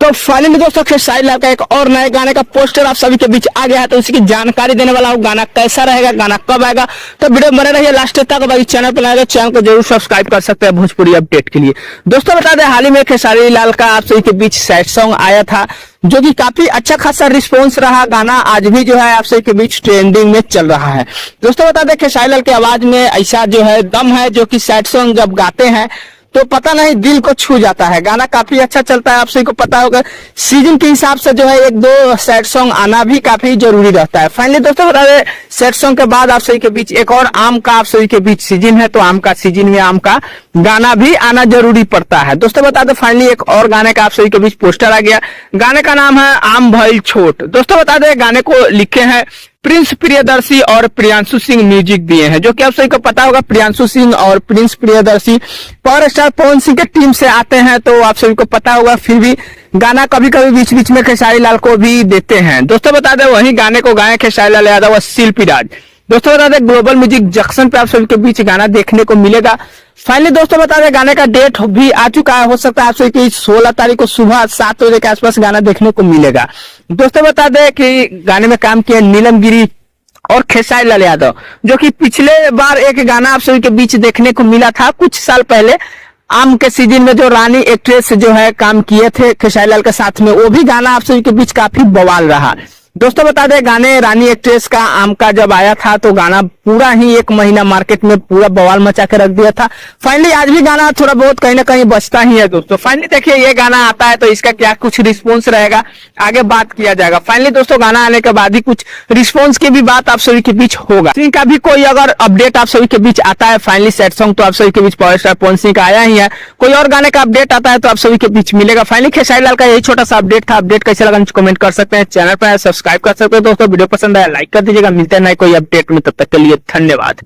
तो फाइनली दोस्तों खेसारी लाल का एक और नए गाने का पोस्टर आप सभी के बीच आ गया है, तो इसी की जानकारी देने वाला हूँ। गाना कैसा रहेगा, गाना कब आएगा, तो वीडियो बने रहिए लास्ट तक। बाकी चैनल पर नए चैनल को जरूर सब्सक्राइब कर सकते हैं भोजपुरी अपडेट के लिए। दोस्तों बता दें, हाल ही में खेसारी लाल का आप सभी के बीच सैड सॉन्ग आया था, जो कि काफी अच्छा खासा रिस्पॉन्स रहा। गाना आज भी जो है आप सभी के बीच ट्रेंडिंग में चल रहा है। दोस्तों बता दें, खेसारी लाल की आवाज में ऐसा जो है दम है, जो कि सैड सॉन्ग जब गाते हैं तो पता नहीं दिल को छू जाता है। गाना काफी अच्छा चलता है, आप सभी को पता होगा। सीजन के हिसाब से जो है एक दो सैड सॉन्ग आना भी काफी जरूरी रहता है। फाइनली दोस्तों बता दें, सैड सॉन्ग के बाद आप सभी के बीच एक और आम का आप सभी के बीच सीजन है, तो आम का सीजन में आम का गाना भी आना जरूरी पड़ता है। दोस्तों बता दें, फाइनली एक और गाने का आप सभी के बीच पोस्टर आ गया। गाने का नाम है आम भइल छोट। दोस्तों बता दें, गाने को लिखे हैं प्रिंस प्रियदर्शी और प्रियांशु सिंह म्यूजिक दिए हैं, जो कि आप सभी को पता होगा। प्रियांशु सिंह और Prince Priyadarshi power star Pawan Singh के टीम से आते हैं, तो आप सभी को पता होगा। फिर भी गाना कभी कभी बीच बीच में खेसारी लाल को भी देते हैं। दोस्तों बता दें, वही गाने को गाए खेसारी लाल यादव और शिल्पी राज। दोस्तों बता दें, ग्लोबल म्यूजिक जंक्शन पे आप सभी के बीच गाना देखने को मिलेगा। फाइनली दोस्तों बता दें, गाने का डेट भी आ चुका है। हो सकता है आप सभी की 16 तारीख को सुबह 7 बजे के आसपास गाना देखने को मिलेगा। दोस्तों बता दें कि गाने में काम किया नीलम गिरी और खेसारी लाल यादव, जो कि पिछले बार एक गाना आप सभी के बीच देखने को मिला था कुछ साल पहले आम के सीजन में, जो रानी एक्ट्रेस जो है काम किए थे खेसारी लाल के साथ में, वो भी गाना आप सभी के बीच काफी बवाल रहा। दोस्तों बता दें, गाने रानी एक्ट्रेस का आम का जब आया था तो गाना पूरा ही 1 महीना मार्केट में पूरा बवाल मचा के रख दिया था। फाइनली आज भी गाना थोड़ा बहुत कहीं ना कहीं बचता ही है। दोस्तों फाइनली देखिए, ये गाना आता है तो इसका क्या कुछ रिस्पॉन्स रहेगा, आगे बात किया जाएगा। फाइनली दोस्तों गाना आने के बाद ही कुछ रिस्पॉन्स की भी बात आप सभी के बीच होगा। सिंह का भी कोई अगर अपडेट आप सभी के बीच आता है, फाइनली सैड सॉन्ग तो आप सभी के बीच पावर स्टार पवन सिंह का आया ही है। कोई और गाने का अपडेट आता है तो आप सभी के बीच मिलेगा। फाइनली खेसारी लाल का यही छोटा सा अपडेट था। अपडेट कैसे लगा कमेंट कर सकते हैं, चैनल पर सब्सक्राइब कर सकते हैं। दोस्तों वीडियो पसंद आया लाइक कर दीजिएगा। मिलते हैं नए कोई अपडेट में, तब तक के लिए धन्यवाद।